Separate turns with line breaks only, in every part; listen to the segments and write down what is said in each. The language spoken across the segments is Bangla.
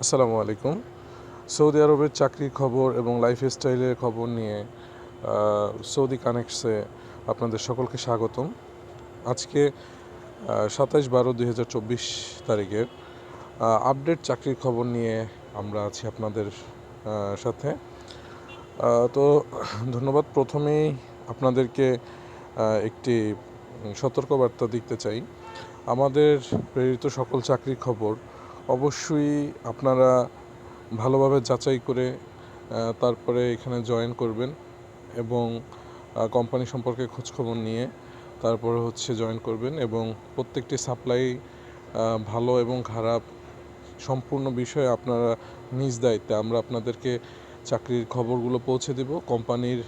আসসালামু আলাইকুম। সৌদি আরবের চাকরির খবর এবং লাইফস্টাইলের খবর নিয়ে সৌদি কানেক্টসে আপনাদের সকলকে স্বাগতম। আজকে 27/12/2024 তারিখের আপডেট চাকরির খবর নিয়ে আমরা আছি আপনাদের সাথে। তো ধন্যবাদ। প্রথমেই আপনাদেরকে একটি সতর্কবার্তা দিতে চাই। আমাদের প্রেরিত সকল চাকরির খবর অবশ্যই আপনারা ভালোভাবে যাচাই করে তারপরে এখানে জয়েন করবেন এবং কোম্পানি সম্পর্কে খোঁজখবর নিয়ে তারপরে জয়েন করবেন এবং প্রত্যেকটি সাপ্লাই ভালো এবং খারাপ সম্পূর্ণ বিষয়ে আপনারা নিজ দায়িত্বে আমরা আপনাদেরকে চাকরির খবরগুলো পৌঁছে দেব। কোম্পানির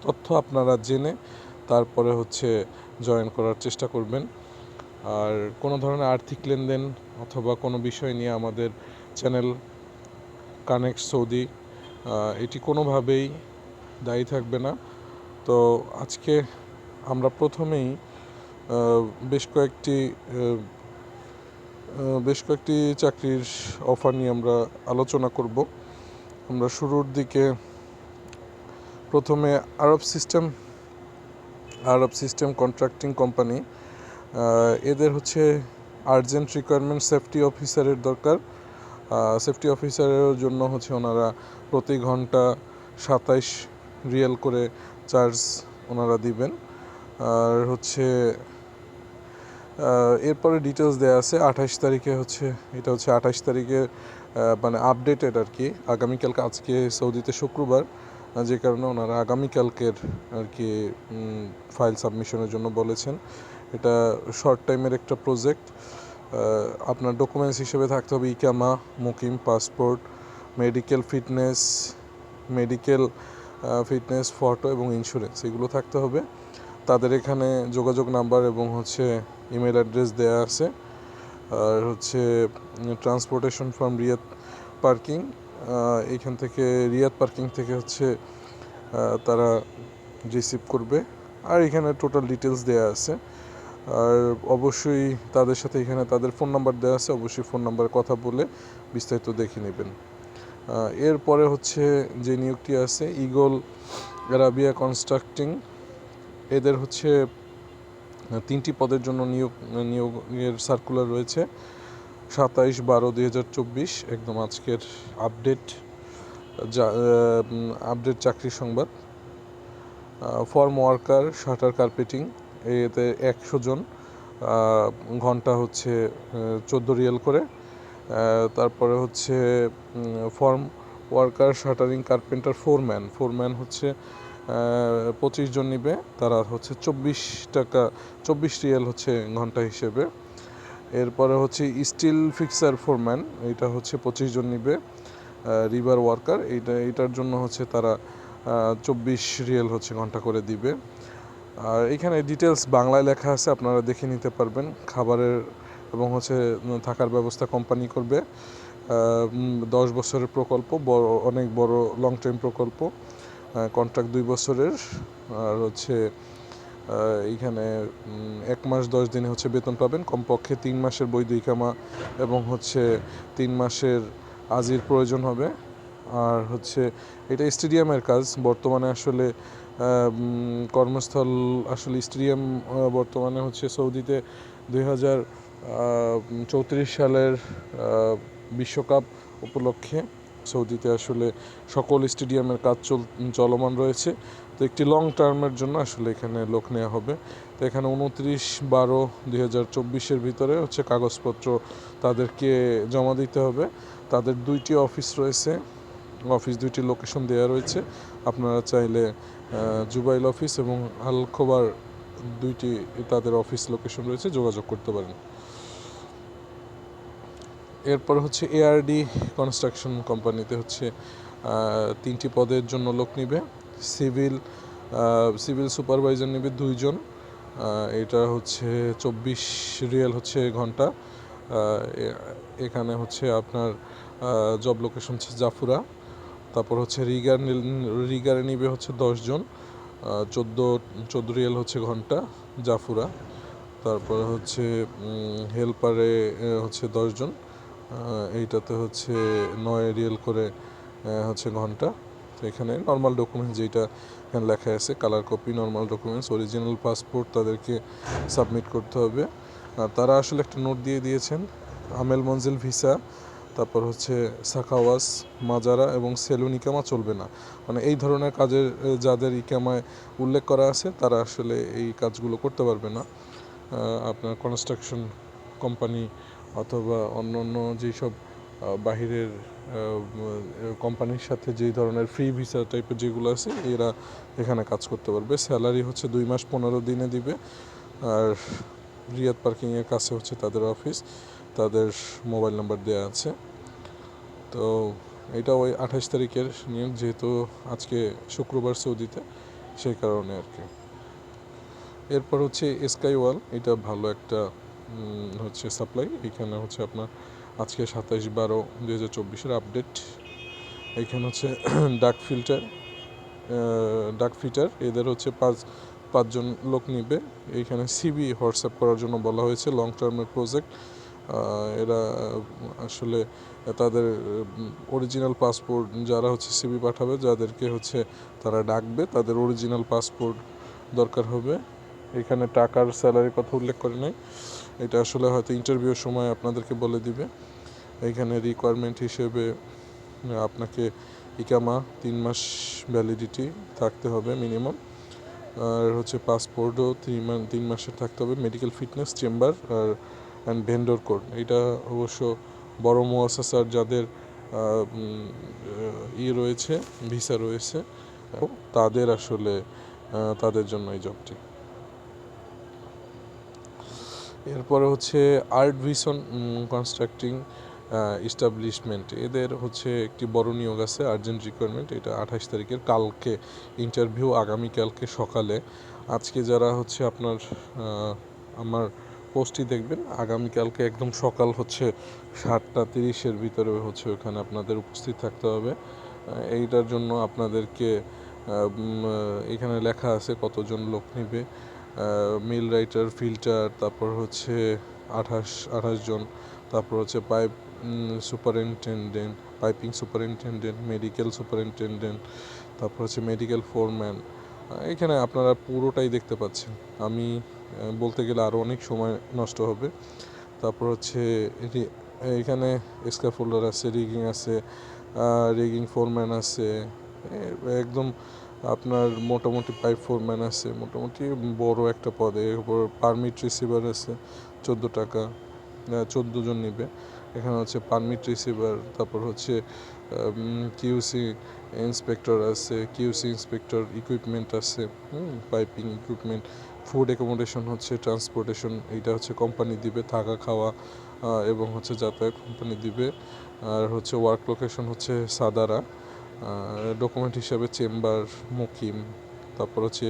তথ্য আপনারা জেনে তারপরে জয়েন করার চেষ্টা করবেন। আর কোনো ধরনের আর্থিক লেনদেন অথবা কোনো বিষয় নিয়ে আমাদের চ্যানেল কানেক্ট সৌদি এটি কোনোভাবেই দায়ী থাকবে না। তো আজকে আমরা প্রথমেই বেশ কয়েকটি চাকরির অফার নিয়ে আমরা আলোচনা করব। আমরা শুরুর দিকে প্রথমে আরব সিস্টেম কন্ট্রাক্টিং কোম্পানি, এদের আর্জেন্ট রিকোয়ারমেন্ট সেফটি অফিসারের দরকার। সেফটি অফিসারের জন্য ওনারা প্রতি ঘন্টা 27 রিয়াল করে চার্জ ওনারা দিবেন। আর এরপরে ডিটেলস দেওয়া আছে 28 তারিখে এটা 28 তারিখে মানে আপডেটেড আর কি। আগামীকালকে, আজকে সৌদিতে শুক্রবার, যে কারণে ওনারা আগামীকালকের আর কি ফাইল সাবমিশনের জন্য বলেছেন। এটা শর্ট টাইমের একটা প্রজেক্ট। আপনার ডকুমেন্টস হিসেবে থাকতে হবে ইকামা, Mukim, passport, medical fitness, photo এবং ইন্স্যুরেন্স, এগুলো থাকতে হবে। তাদের এখানে যোগাযোগ নাম্বার এবং ইমেল অ্যাড্রেস দেয়া আছে। আর ট্রান্সপোর্টেশন ফ্রম রিয়াদ পার্কিং, এইখান থেকে রিয়াদ পার্কিং থেকে তারা রিসিভ করবে। আর এখানে টোটাল ডিটেলস দেয়া আছে। আর অবশ্যই তাদের সাথে এখানে তাদের ফোন নাম্বার দেওয়া আছে, অবশ্যই ফোন নাম্বারে কথা বলে বিস্তারিত দেখে নেবেন। এরপরে যে নিয়োগটি আছে ইগল আরাবিয়া কনস্ট্রাক্টিং, এদের 3টি পদের জন্য নিয়োগের সার্কুলার রয়েছে। 27/12/2024 একদম আজকের আপডেট চাকরির সংবাদ। ফর্ম ওয়ার্কার, শাটার কার্পেটিং, এতে 100 জন, ঘন্টা 14 রিয়াল করে। তারপরে form worker, shuttering carpenter, foreman 25 জন নিবে। তারা 24 রিয়াল ঘন্টা হিসেবে। এরপরে স্টিল ফিক্সার ফোরম্যান, এটা 25 জন নিবে। রিভার ওয়ার্কার, এইটার জন্য তারা 24 রিয়াল ঘন্টা করে দিবে। আর এখানে ডিটেলস বাংলায় লেখা আছে, আপনারা দেখে নিতে পারবেন। খাবারের এবং থাকার ব্যবস্থা কোম্পানি করবে। 10 বছরের প্রকল্প, অনেক বড় লং টাইম প্রকল্প। কন্ট্রাক্ট 2 বছরের। আর এইখানে 1 মাস 10 দিনে বেতন পাবেন। কমপক্ষে 3 মাসের বৈধ ইকামা এবং 3 মাসের আজির প্রয়োজন হবে। আর এটা স্টেডিয়ামের কাজ। বর্তমানে কর্মস্থল স্টেডিয়াম। বর্তমানে সৌদিতে 2034 সালের বিশ্বকাপ উপলক্ষে সৌদিতে সকল স্টেডিয়ামের কাজ চলমান রয়েছে। তো একটি লং টার্মের জন্য এখানে লোক নেওয়া হবে। তো এখানে 29/12/2024 ভিতরে কাগজপত্র তাদেরকে জমা দিতে হবে। তাদের 2টি অফিস রয়েছে, অফিস 2টি লোকেশন দেওয়া রয়েছে। আপনারা চাইলে জুবাইল অফিস এবং আল খোবার 2টি তাদের অফিস লোকেশন রয়েছে, যোগাযোগ করতে পারেন। এরপর এআরডি কনস্ট্রাকশন কোম্পানিতে 3টি পদের জন্য লোক নিবে। সিভিল সুপারভাইজার নেবে 2 জন। এটা 24 রিয়াল ঘন্টা। এখানে আপনার জব লোকেশন জাফুরা। তারপর রিগারে নিবে 10 জন, 14 রিয়াল ঘন্টা জাফুরা। তারপর হেল্পারে 10 জন, এইটাতে হচ্ছে 9 রিয়েল করে হচ্ছে ঘন্টা। তো এখানে নর্মাল ডকুমেন্টস যেটা এখানে লেখা আছে, colour copy, normal documents, original passport তাদেরকে সাবমিট করতে হবে। আর তারা আসলে একটা নোট দিয়ে দিয়েছেন, আমেল মঞ্জিল ভিসা, তারপর হচ্ছে সাখাওয়াস, মাজারা এবং সেলুন ইকামা চলবে না। মানে এই ধরনের কাজের যাদের ইকামায় উল্লেখ করা আছে তারা আসলে এই কাজগুলো করতে পারবে না। আপনার কনস্ট্রাকশন কোম্পানি অথবা অন্য অন্য যেসব বাহিরের কোম্পানির সাথে যেই ধরনের ফ্রি ভিসা টাইপের যেগুলো আছে এরা এখানে কাজ করতে পারবে। স্যালারি হচ্ছে 2 মাস 15 দিনে দিবে। আর রিয়াদ পার্কিংয়ের কাছে হচ্ছে তাদের অফিস, তাদের মোবাইল নাম্বার দেওয়া আছে। তো এটা ওই 28 তারিখের নিয়োগ, যেহেতু আজকে শুক্রবার সৌদিতে, সেই কারণে আর কি। এরপর হচ্ছে স্কাই ওয়াল, এটা ভালো একটা হচ্ছে সাপ্লাই। এখানে হচ্ছে আপনার আজকে 27/12/2024 আপডেট। এখানে হচ্ছে ডাক ফিটার এদের হচ্ছে পাঁচজন লোক নিবে। এইখানে সিবি হোয়াটসঅ্যাপ করার জন্য বলা হয়েছে, লং টার্মের প্রজেক্ট। এরা আসলে তাদের অরিজিনাল পাসপোর্ট, যারা হচ্ছে সিবি পাঠাবে, যাদেরকে হচ্ছে তারা ডাকবে, তাদের অরিজিনাল পাসপোর্ট দরকার হবে। এখানে টাকার স্যালারির কথা উল্লেখ করে নাই, এটা আসলে হয়তো ইন্টারভিউর সময় আপনাদেরকে বলে দিবে। এইখানে রিকোয়ারমেন্ট হিসেবে আপনাকে ইকামা 3 মাস ভ্যালিডিটি থাকতে হবে মিনিমাম, আর হচ্ছে পাসপোর্টও 3 মাসের থাকতে হবে, মেডিকেল ফিটনেস, চেম্বার আর অ্যান্ড ভেন্ডর কোড। এটা অবশ্য বড় মুআসাসার যাদের রয়েছে, ভিসা রয়েছে, তাদের আসলে তাদের জন্য এই জবটি। এরপরে হচ্ছে আর্ট ভিশন কনস্ট্রাক্টিং ইস্টাবলিশমেন্ট, এদের হচ্ছে একটি বড় নিয়োগ আছে, আর্জেন্ট রিকোয়ারমেন্ট। এটা 28 তারিখের, কালকে ইন্টারভিউ, আগামীকালকে সকালে। আজকে যারা হচ্ছে আপনার আমার পোস্টটি দেখবেন, আগামীকালকে একদম সকাল হচ্ছে 7:30 ভিতরে হচ্ছে ওখানে আপনাদের উপস্থিত থাকতে হবে। এইটার জন্য আপনাদেরকে এখানে লেখা আছে কতজন লোক নেবে। মিল রাইটার, ফিল্টার, তারপর হচ্ছে 28 জন, তারপর হচ্ছে পাইপিং সুপারিনটেন্ডেন্ট, মেডিকেল সুপারিনটেন্ডেন্ট, তারপর হচ্ছে মেডিকেল ফোরম্যান। এখানে আপনারা পুরোটাই দেখতে পাচ্ছেন, আমি বলতে গেলে আরও অনেক সময় নষ্ট হবে। তারপর হচ্ছে এখানে স্ক্যাফোল্ডার আছে, রিগিং আছে, রিগিং ফোরম্যান আছে, একদম আপনার মোটামুটি পাইপ ফোরম্যান আছে, মোটামুটি বড় একটা পদে। এরপর পারমিট রিসিভার আছে 14 টাকা, 14 জন নিবে। এখানে হচ্ছে পারমিট রিসিভার, তারপর হচ্ছে কিউসি ইন্সপেক্টর আছে, কিউসি ইন্সপেক্টর, ইকুইপমেন্ট আছে, পাইপিং ইকুইপমেন্ট, ফুড অ্যাকোমোডেশন হচ্ছে ট্রান্সপোর্টেশন, এইটা হচ্ছে কোম্পানি দিবে, থাকা খাওয়া এবং হচ্ছে যাতায়াত কোম্পানি দিবে। আর হচ্ছে ওয়ার্ক লোকেশন হচ্ছে সাদারা। ডকুমেন্ট হিসাবে চেম্বার, মুকিম, তারপর হচ্ছে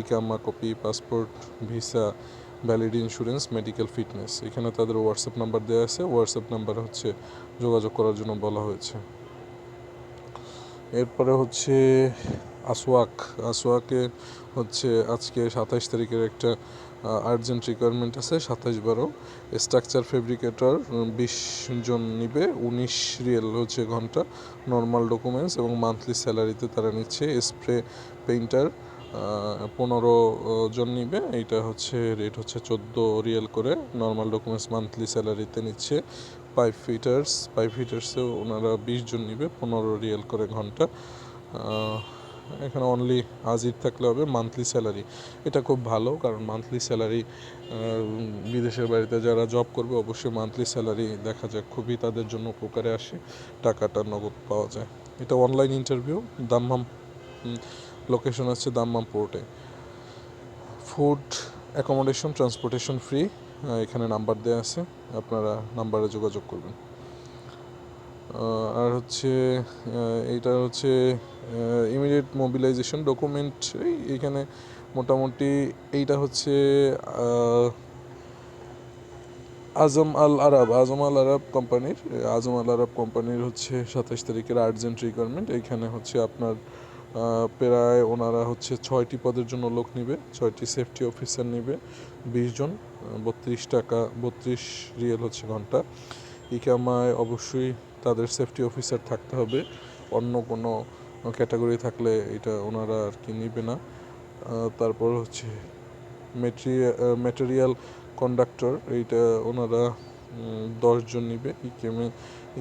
ইকামা copy, passport, visa, valid insurance, medical fitness. এখানে তাদের হোয়াটসঅ্যাপ নাম্বার দেওয়া আছে, হোয়াটসঅ্যাপ নাম্বারে হচ্ছে যোগাযোগ করার জন্য বলা হয়েছে। এরপরে হচ্ছে আসওয়াকে হচ্ছে আজকে 27 তারিখের একটা আর্জেন্ট রিকোয়ারমেন্ট আছে, 27/12। স্ট্রাকচার ফেব্রিকেটর 20 জন নিবে, 19 রিয়েল হচ্ছে ঘন্টা, নর্মাল ডকুমেন্টস এবং মান্থলি স্যালারিতে তারা নিচ্ছে। স্প্রে পেইন্টার 15 জন নিবে, এইটা হচ্ছে রেট হচ্ছে 14 রিয়েল করে, নর্মাল ডকুমেন্টস মান্থলি স্যালারিতে নিচ্ছে। পাইপ ফিটার্সেও ওনারা 20 জন নিবে, 15 রিয়েল করে ঘন্টা। এখানে অনলি হাজির থাকলে হবে, মান্থলি স্যালারি। এটা খুব ভালো, কারণ মান্থলি স্যালারি বিদেশের বাড়িতে যারা জব করবে অবশ্যই মান্থলি স্যালারি দেখা যায় খুবই তাদের জন্য উপকারে আসে, টাকাটা নগদ পাওয়া যায়। এটা অনলাইন ইন্টারভিউ, দাম্মাম লোকেশন আছে, দাম্মাম পোর্টে। ফুড অ্যাকোমোডেশন ট্রান্সপোর্টেশন ফ্রি, এখানে নাম্বার দেওয়া আছে, আপনারা নাম্বারে যোগাযোগ করবেন। আর হচ্ছে এইটা হচ্ছে ইমিডিয়েট মোবিলাইজেশন ডকুমেন্ট। এইখানে মোটামুটি এইটা হচ্ছে আজম আল আরব কোম্পানির হচ্ছে 27 তারিখের আর্জেন্ট রিকোয়ারমেন্ট। এইখানে হচ্ছে আপনার প্রায় ওনারা হচ্ছে 6টি পদের জন্য লোক নেবে, 6টি সেফটি অফিসার নেবে, 20 জন, 32 রিয়েল হচ্ছে ঘন্টা। ইকামায় অবশ্যই তাদের সেফটি অফিসার থাকতে হবে, অন্য কোনো ক্যাটাগরি থাকলে এটা ওনারা আর কি নেবে না। তারপর হচ্ছে ম্যাটেরিয়াল কন্ডাক্টর, এইটা ওনারা 10 জন নিবে।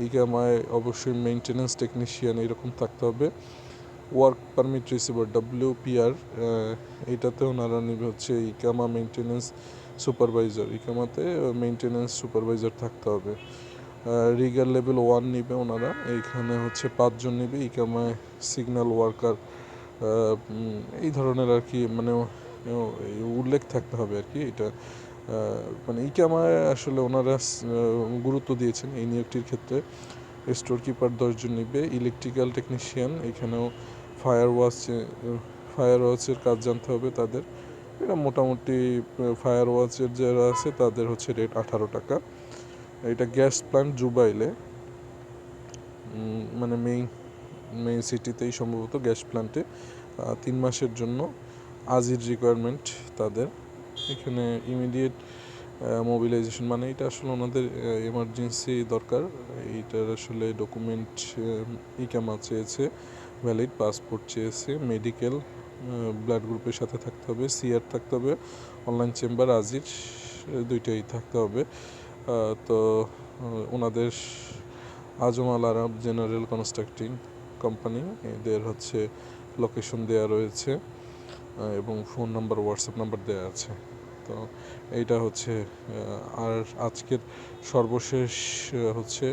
ইকামায় অবশ্যই মেনটেন্যান্স টেকনিশিয়ান এরকম থাকতে হবে। ওয়ার্ক পারমিট রিসিভার WPR, এইটাতে ওনারা নিবে হচ্ছে ইকামা মেনটেন্যান্স সুপারভাইজার, ইকামাতে মেনটেন্যান্স সুপারভাইজার থাকতে হবে। রিগার লেভেল 1 নিবে ওনারা, এইখানে হচ্ছে 5 জন নিবে। ইকামায় সিগন্যাল ওয়ার্কার, এই ধরনের আর কি মানে উল্লেখ থাকতে হবে আর কি। এটা মানে ইকামায় আসলে ওনারা গুরুত্ব দিয়েছেন এই নিয়োগটির ক্ষেত্রে। স্টোর কিপার 10 জন নিবে। ইলেকট্রিক্যাল টেকনিশিয়ান, এখানেও ফায়ার ওয়াচের কাজ জানতে হবে তাদের। এটা মোটামুটি ফায়ার ওয়াচের যারা আছে তাদের হচ্ছে রেট 18 টাকা। এটা গ্যাস প্ল্যান্ট জুবাইলে, মানে মেইন সিটিতেই সম্ভবত গ্যাস প্ল্যান্টে 3 মাসের জন্য আজির রিকোয়ারমেন্ট তাদের। এখানে ইমিডিয়েট মোবিলাইজেশন, মানে এটা আসলে ওনাদের এমার্জেন্সি দরকার। এইটার আসলে ডকুমেন্ট ইকামা চেয়েছে, ভ্যালিড পাসপোর্ট চেয়েছে, মেডিকেল, ব্লাড গ্রুপের সাথে থাকতে হবে, সিআর থাকতে হবে, অনলাইন চেম্বার আজির দুইটাই থাকতে হবে। তো ওনাদের আজম আল আরব জেনারেল কনস্ট্রাক্টিং কোম্পানি, এদের হচ্ছে লোকেশন দেওয়া রয়েছে এবং ফোন নাম্বার, হোয়াটসঅ্যাপ নাম্বার দেওয়া আছে। তো এইটা হচ্ছে আর আজকের সর্বশেষ হচ্ছে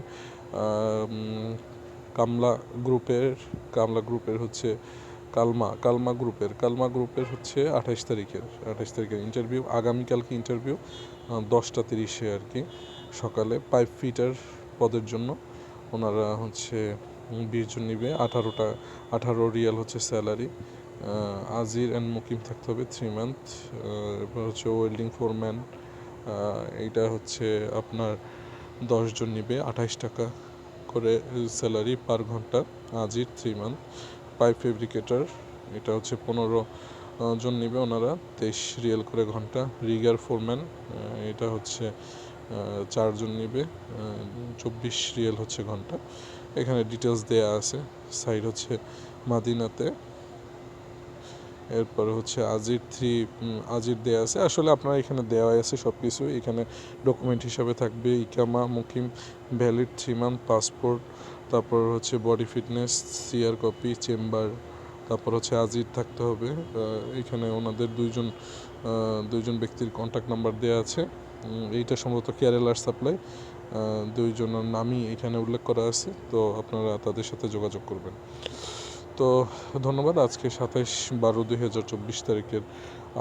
কামলা গ্রুপের হচ্ছে কালমা গ্রুপের হচ্ছে 28 তারিখের ইন্টারভিউ। আগামীকালকে ইন্টারভিউ 10টা 30-এ আর কি সকালে। পাইপ ফিটার পদের জন্য ওনারা হচ্ছে 20 জন নিবে। 18 রিয়াল হচ্ছে স্যালারি। আজির অ্যান্ড মুকিম থাকতে হবে 3 মান্থ। এরপর হচ্ছে ওয়েল্ডিং ফোরম্যান, এইটা হচ্ছে আপনার 10 জন নিবে, 28 টাকা করে স্যালারি পার ঘন্টা, আজির 3 মান্থ। পাইপ ফেব্রিকেটর, এটা হচ্ছে 15 জন নিবে ওনারা, 23 রিয়াল করে ঘন্টা। রিগার ফোরম্যান, এটা হচ্ছে 4 জন নিবে, 24 রিয়াল হচ্ছে ঘন্টা। এখানে ডিটেলস দেয়া আছে। সাইড হচ্ছে মাদিনাতে। এরপর হচ্ছে আজির দেয়া আছে। আসলে আপনার এখানে দেওয়া আছে সব কিছু। এখানে ডকুমেন্ট হিসাবে থাকবে ইকামা, মুকিম, ভ্যালিড 3 মান্থ পাসপোর্ট, তারপর হচ্ছে body fitness, CR copy, chamber, তারপর হচ্ছে আজির থাকতে হবে। এখানে ওনাদের দুইজন ব্যক্তির কন্ট্যাক্ট নাম্বার দেওয়া আছে। এইটা সম্ভবত কেরালার সাপ্লাই। 2 জনের নামই এখানে উল্লেখ করা আছে, তো আপনারা তাদের সাথে যোগাযোগ করবেন। তো ধন্যবাদ। আজকে 27/12/2024 তারিখের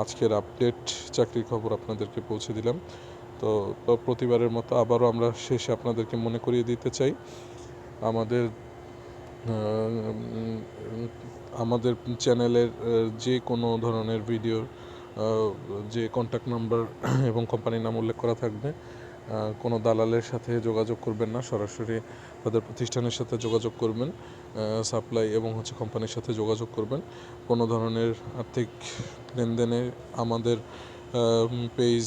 আজকের আপডেট চাকরির খবর আপনাদেরকে পৌঁছে দিলাম। তো প্রতিবারের মতো আবারও আমরা শেষে আপনাদেরকে মনে করিয়ে দিতে চাই, আমাদের চ্যানেলের যে কোনো ধরনের ভিডিও যে কন্ট্যাক্ট নাম্বার এবং কোম্পানির নাম উল্লেখ করা থাকবে, কোনো দালালের সাথে যোগাযোগ করবেন না, সরাসরি তাদের প্রতিষ্ঠানের সাথে যোগাযোগ করবেন, সাপ্লাই এবং হচ্ছে কোম্পানির সাথে যোগাযোগ করবেন। কোনো ধরনের আর্থিক লেনদেনে আমাদের পেজ,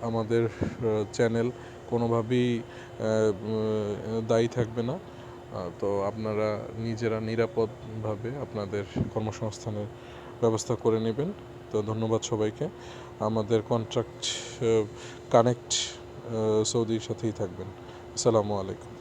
আমাদের চ্যানেল কোনোভাবেই দায়ী থাকবে না। তো আপনারা নিজেরা নিরাপদভাবে আপনাদের কর্মসংস্থানের ব্যবস্থা করে নেবেন। তো ধন্যবাদ সবাইকে। আমাদের কন্ট্রাক্ট কানেক্ট সৌদির সাথেই থাকবেন। আসসালামু আলাইকুম।